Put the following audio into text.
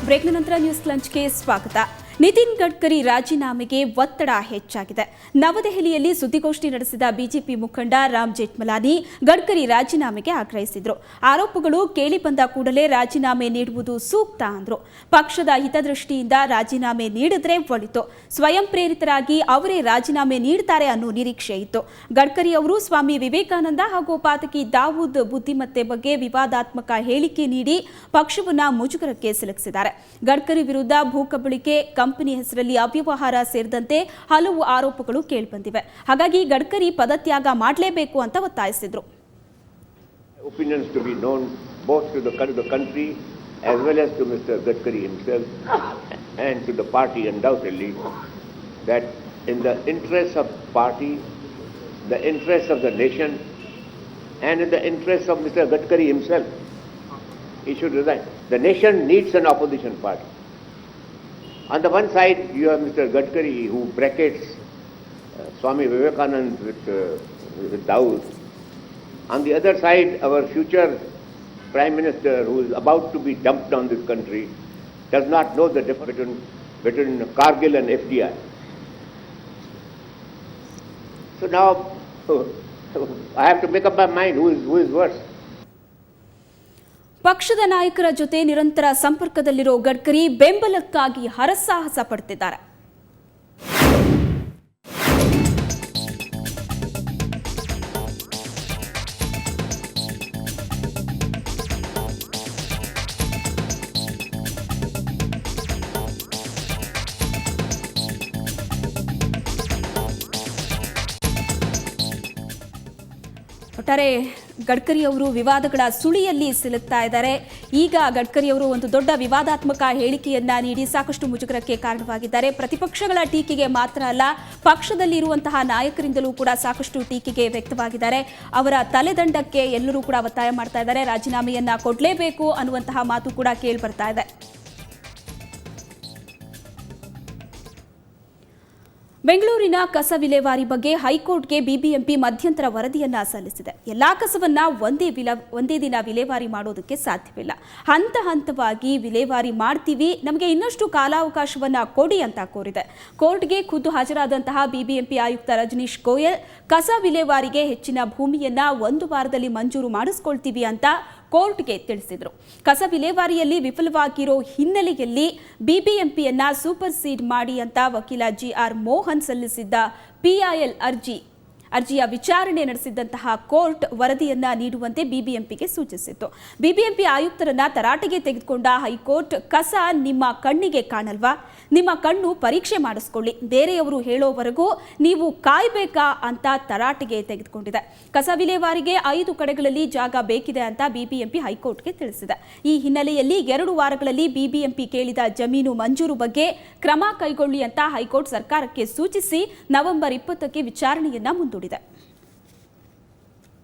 ಬ್ರೇಕ್ನ ನಂತರ ನ್ಯೂಸ್ ಲಂಚ್ಗೆ ಸ್ವಾಗತ. ನಿತಿನ್ ಗಡ್ಕರಿ ರಾಜೀನಾಮೆಗೆ ಒತ್ತಡ ಹೆಚ್ಚಾಗಿದೆ. ನವದೆಹಲಿಯಲ್ಲಿ ಸುದ್ದಿಗೋಷ್ಠಿ ನಡೆಸಿದ ಬಿಜೆಪಿ ಮುಖಂಡ ರಾಮ್ ಜೇಠ್ಮಲಾನಿ ಗಡ್ಕರಿ ರಾಜೀನಾಮೆಗೆ ಆಗ್ರಹಿಸಿದರು. ಆರೋಪಗಳು ಕೇಳಿಬಂದ ಕೂಡಲೇ ರಾಜೀನಾಮೆ ನೀಡುವುದು ಸೂಕ್ತ ಅಂದರು. ಪಕ್ಷದ ಹಿತದೃಷ್ಟಿಯಿಂದ ರಾಜೀನಾಮೆ ನೀಡಿದ್ರೆ ಒಳಿತು, ಸ್ವಯಂ ಪ್ರೇರಿತರಾಗಿ ಅವರೇ ರಾಜೀನಾಮೆ ನೀಡುತ್ತಾರೆ ಅನ್ನೋ ನಿರೀಕ್ಷೆ ಇತ್ತು. ಗಡ್ಕರಿ ಅವರು ಸ್ವಾಮಿ ವಿವೇಕಾನಂದ ಹಾಗೂ ಪಾತಕಿ ದಾವೂದ್ ಬುದ್ಧಿಮತ್ತೆ ಬಗ್ಗೆ ವಿವಾದಾತ್ಮಕ ಹೇಳಿಕೆ ನೀಡಿ ಪಕ್ಷವನ್ನ ಮುಜುಗರಕ್ಕೆ ಸಿಲುಕಿಸಿದ್ದಾರೆ. ಗಡ್ಕರಿ ವಿರುದ್ಧ ಭೂಕಬಳಿಕೆ, ಕಂಪನಿ ಹೆಸರಲ್ಲಿ ಅವ್ಯವಹಾರ ಸೇರಿದಂತೆ ಹಲವು ಆರೋಪಗಳು ಕೇಳಿಬಂದಿವೆ. ಹಾಗಾಗಿ ಗಡ್ಕರಿ ಪದತ್ಯಾಗ ಮಾಡಲೇಬೇಕು ಅಂತ ಒತ್ತಾಯಿಸಿದರು. Opinions to be known both to the country as well as to Mr. Gadkari himself and to the party undoubtedly, that in the interest of party, the interest of the nation and in the interest of Mr. Gadkari himself, he should resign. The nation needs an opposition party. On the one side, you have Mr. Gadkari, who brackets Swami Vivekanand with Dawood. On the other side, our future Prime Minister, who is about to be dumped on this country, does not know the difference between Kargil and FDR. So now, I have to make up my mind who is worse. ಪಕ್ಷದ ನಾಯಕರ ಜೊತೆ ನಿರಂತರ ಸಂಪರ್ಕದಲ್ಲಿರೋ ಗಡ್ಕರಿ ಬೆಂಬಲಕ್ಕಾಗಿ ಹರಸಾಹಸ ಪಡ್ತಿದ್ದಾರೆ. ಒಟ್ಟಾರೆ ಗಡ್ಕರಿ ಅವರು ವಿವಾದಗಳ ಸುಳಿಯಲ್ಲಿ ಸಿಲುಕ್ತಾ ಇದ್ದಾರೆ. ಈಗ ಗಡ್ಕರಿ ಅವರು ಒಂದು ದೊಡ್ಡ ವಿವಾದಾತ್ಮಕ ಹೇಳಿಕೆಯನ್ನ ನೀಡಿ ಸಾಕಷ್ಟು ಮುಜುಗರಕ್ಕೆ ಕಾರಣವಾಗಿದ್ದಾರೆ. ಪ್ರತಿಪಕ್ಷಗಳ ಟೀಕೆಗೆ ಮಾತ್ರ ಅಲ್ಲ, ಪಕ್ಷದಲ್ಲಿ ಇರುವಂತಹ ನಾಯಕರಿಂದಲೂ ಕೂಡ ಸಾಕಷ್ಟು ಟೀಕೆಗೆ ವ್ಯಕ್ತವಾಗಿದ್ದಾರೆ. ಅವರ ತಲೆದಂಡಕ್ಕೆ ಎಲ್ಲರೂ ಕೂಡ ಒತ್ತಾಯ ಮಾಡ್ತಾ ಇದ್ದಾರೆ. ರಾಜೀನಾಮೆಯನ್ನ ಕೊಡಲೇಬೇಕು ಅನ್ನುವಂತಹ ಮಾತು ಕೂಡ ಕೇಳಿ ಬರ್ತಾ ಇದೆ. ಬೆಂಗಳೂರಿನ ಕಸ ವಿಲೇವಾರಿ ಬಗ್ಗೆ ಹೈಕೋರ್ಟ್ಗೆ ಬಿಬಿಎಂಪಿ ಮಧ್ಯಂತರ ವರದಿಯನ್ನ ಸಲ್ಲಿಸಿದೆ. ಎಲ್ಲಾ ಕಸವನ್ನ ಒಂದೇ ದಿನ ವಿಲೇವಾರಿ ಮಾಡೋದಕ್ಕೆ ಸಾಧ್ಯವಿಲ್ಲ. ಹಂತ ಹಂತವಾಗಿ ವಿಲೇವಾರಿ ಮಾಡ್ತೀವಿ, ನಮಗೆ ಇನ್ನಷ್ಟು ಕಾಲಾವಕಾಶವನ್ನ ಕೊಡಿ ಅಂತ ಕೋರಿದೆ. ಕೋರ್ಟ್ಗೆ ಖುದ್ದು ಹಾಜರಾದಂತಹ ಬಿಬಿಎಂಪಿ ಆಯುಕ್ತ ರಜನೀಶ್ ಗೋಯಲ್ ಕಸ ವಿಲೇವಾರಿಗೆ ಹೆಚ್ಚಿನ ಭೂಮಿಯನ್ನ 1 ವಾರದಲ್ಲಿ ಮಂಜೂರು ಮಾಡಿಸ್ಕೊಳ್ತೀವಿ ಅಂತ ಕೋರ್ಟ್ಗೆ ತಿಳಿಸಿದರು. ಕಸ ವಿಲೇವಾರಿಯಲ್ಲಿ ವಿಫಲವಾಗಿರೋ ಹಿನ್ನೆಲೆಯಲ್ಲಿ ಬಿಬಿಎಂಪಿಯನ್ನ ಸೂಪರ್ ಸೀಡ್ ಮಾಡಿ ಅಂತ ವಕೀಲ ಜಿಆರ್ ಮೋಹನ್ ಸಲ್ಲಿಸಿದ್ದ ಪಿಐಎಲ್ ಅರ್ಜಿಯ ವಿಚಾರಣೆ ನಡೆಸಿದ್ದಂತಹ ಕೋರ್ಟ್ ವರದಿಯನ್ನ ನೀಡುವಂತೆ ಬಿಬಿಎಂಪಿಗೆ ಸೂಚಿಸಿತ್ತು. ಬಿಬಿಎಂಪಿ ಆಯುಕ್ತರನ್ನ ತರಾಟೆಗೆ ತೆಗೆದುಕೊಂಡ ಹೈಕೋರ್ಟ್, ಕಸ ನಿಮ್ಮ ಕಣ್ಣಿಗೆ ಕಾಣಲ್ವಾ, ನಿಮ್ಮ ಕಣ್ಣು ಪರೀಕ್ಷೆ ಮಾಡಿಸ್ಕೊಳ್ಳಿ, ಬೇರೆಯವರು ಹೇಳೋವರೆಗೂ ನೀವು ಕಾಯ್ಬೇಕಾ ಅಂತ ತರಾಟೆಗೆ ತೆಗೆದುಕೊಂಡಿದೆ. ಕಸ ವಿಲೇವಾರಿಗೆ 5 ಕಡೆಗಳಲ್ಲಿ ಜಾಗ ಬೇಕಿದೆ ಅಂತ ಬಿಬಿಎಂಪಿ ಹೈಕೋರ್ಟ್ಗೆ ತಿಳಿಸಿದೆ. ಈ ಹಿನ್ನೆಲೆಯಲ್ಲಿ 2 ವಾರಗಳಲ್ಲಿ ಬಿಬಿಎಂಪಿ ಕೇಳಿದ ಜಮೀನು ಮಂಜೂರು ಬಗ್ಗೆ ಕ್ರಮ ಕೈಗೊಳ್ಳಿ ಅಂತ ಹೈಕೋರ್ಟ್ ಸರ್ಕಾರಕ್ಕೆ ಸೂಚಿಸಿ ನವೆಂಬರ್ 20ಕ್ಕೆ ವಿಚಾರಣೆಯನ್ನ ಮುಂದೂಡಿದೆ.